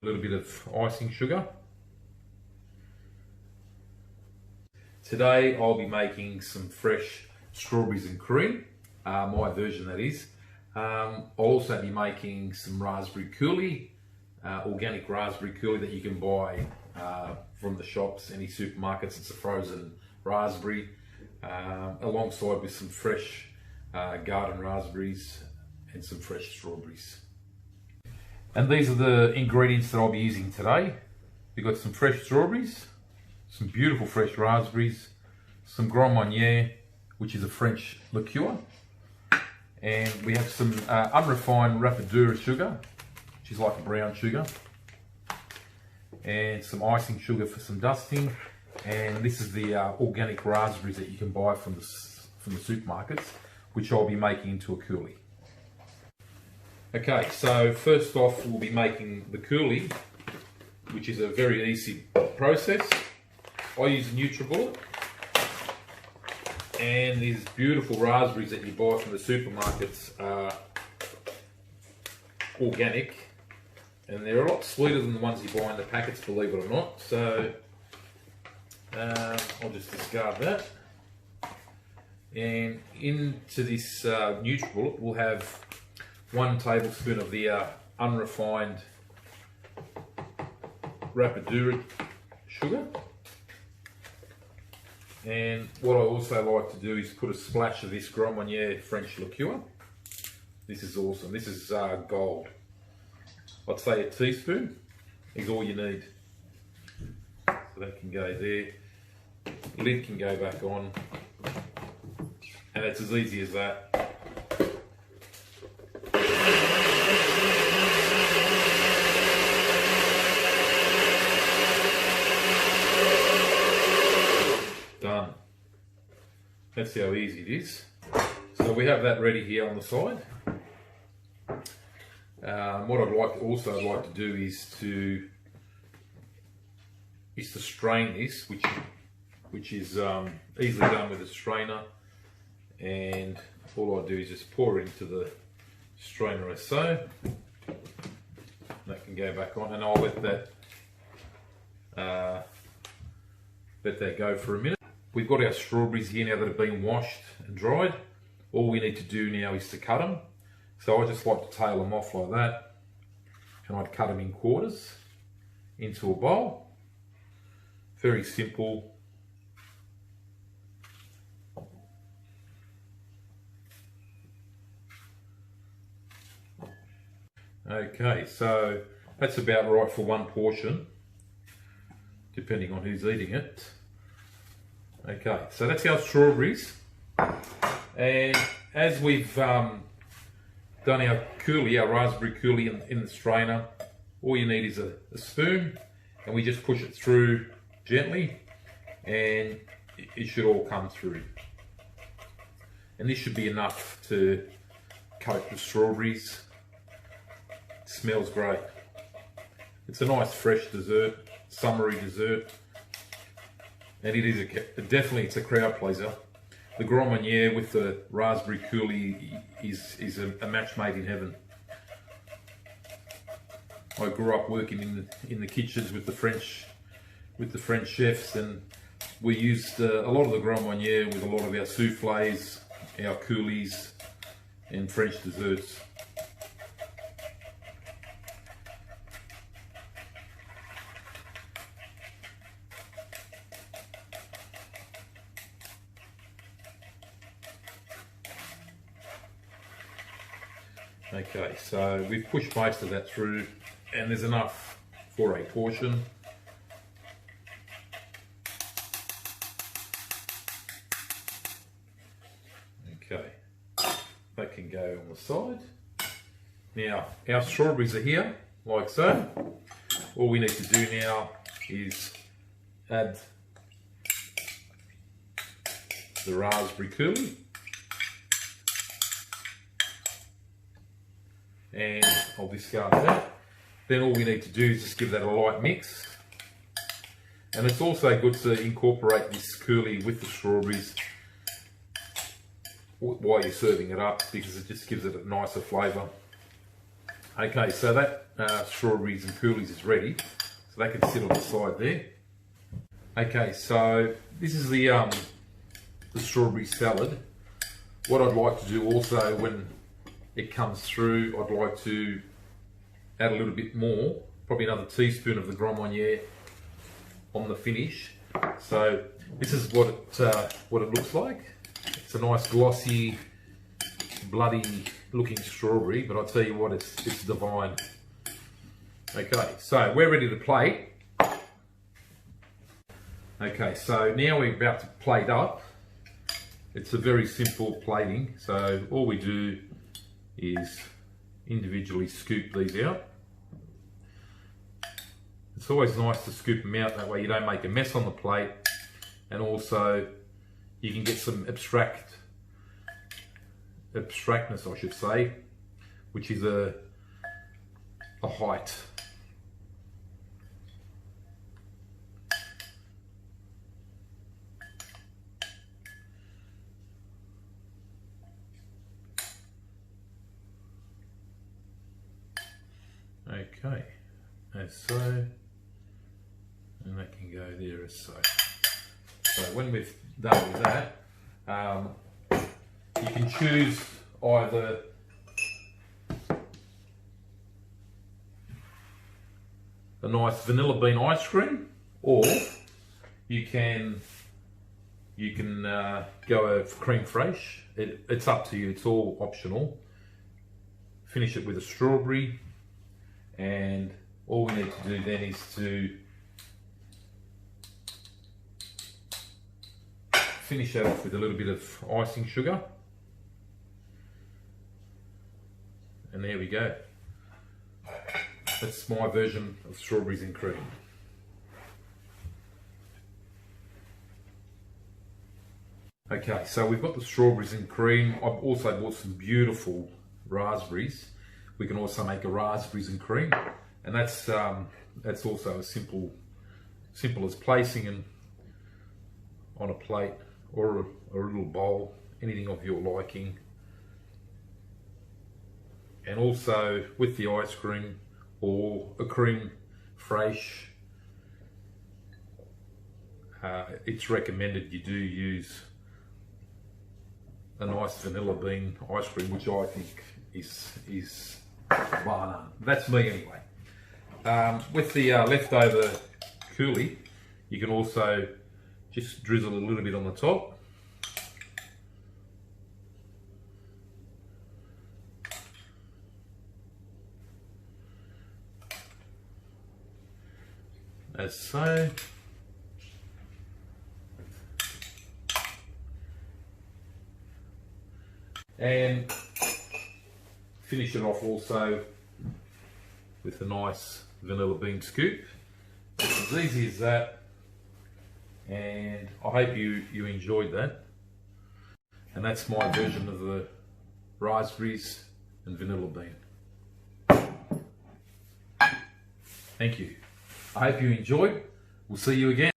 A little bit of icing sugar. Today I'll be making some fresh strawberries and cream, my version that is. I'll also be making some raspberry coulis, organic raspberry coulis that you can buy from the shops, any supermarkets. It's a frozen raspberry, alongside with some fresh garden raspberries and some fresh strawberries. And these are the ingredients that I'll be using today. We've got some fresh strawberries, some beautiful fresh raspberries, some Grand Marnier, which is a French liqueur, and we have some unrefined rapadura sugar, which is like a brown sugar, and some icing sugar for some dusting, and this is the organic raspberries that you can buy from the supermarkets, which I'll be making into a coulis. Okay, so first off we'll be making the coulis, which is a very easy process. I use a NutriBullet, and these beautiful raspberries that you buy from the supermarkets are organic, and they're a lot sweeter than the ones you buy in the packets, believe it or not. So I'll just discard that, and into this NutriBullet we'll have 1 tablespoon of the unrefined rapadura sugar. And what I also like to do is put a splash of this Grand Marnier French liqueur. This is awesome. This is gold. I'd say a teaspoon is all you need. So that can go there. Lid can go back on. And it's as easy as that. Done. That's how easy it is. So we have that ready here on the side. What I'd like to do is to strain this, which is easily done with a strainer. And all I do is just pour it into the strainer as so. That can go back on, and I'll let that go for a minute. We've got our strawberries here now that have been washed and dried. All we need to do now is to cut them. So I just like to tail them off like that, and I'd cut them in quarters into a bowl. Very simple. Okay, so that's about right for 1 portion, depending on who's eating it. Okay, so that's our strawberries, and as we've done our coulis, our raspberry coulis in the strainer, all you need is a spoon, and we just push it through gently, and it should all come through. And this should be enough to coat the strawberries. It smells great. It's a nice fresh dessert, summery dessert. And it is definitely it's a crowd pleaser. The Grand Marnier with the raspberry coulis is a match made in heaven. I grew up working in the kitchens with the French chefs, and we used a lot of the Grand Marnier with a lot of our soufflés, our coulis, and French desserts. Okay, so we've pushed most of that through, and there's enough for a portion. Okay, that can go on the side. Now, our strawberries are here, like so. All we need to do now is add the raspberry coulis. And I'll discard that. Then all we need to do is just give that a light mix. And it's also good to incorporate this coulis with the strawberries while you're serving it up, because it just gives it a nicer flavour. Okay, so that strawberries and coulis is ready, so that can sit on the side there. Okay, so this is the strawberry salad. What I'd like to do also when it comes through, I'd like to add a little bit more, probably another teaspoon of the Grand Marnier on the finish. So this is what it looks like. It's a nice glossy, bloody looking strawberry, but I'll tell you what, it's divine. Okay, so we're ready to plate. Okay, so now we're about to plate up. It's a very simple plating, so all we do is individually scoop these out. It's always nice to scoop them out, that way you don't make a mess on the plate, and also you can get some abstractness, I should say, which is a height. Okay, as so, and that can go there as so. So when we've done with that, you can choose either a nice vanilla bean ice cream, or you can go for creme fraiche. It's up to you, it's all optional. Finish it with a strawberry, and all we need to do then is to finish that off with a little bit of icing sugar. And there we go. That's my version of strawberries and cream. Okay, so we've got the strawberries and cream. I've also bought some beautiful raspberries. We can also make a raspberries and cream, and that's also as simple as placing them on a plate or a little bowl, anything of your liking. And also with the ice cream or a creme fraiche, it's recommended you do use a nice vanilla bean ice cream, which I think is bar none. That's me anyway. With the leftover coulis, you can also just drizzle a little bit on the top. As so. And finish it off also with a nice vanilla bean scoop. It's as easy as that, and I hope you enjoyed that. And that's my version of the raspberries and vanilla bean. Thank you. I hope you enjoyed. We'll see you again.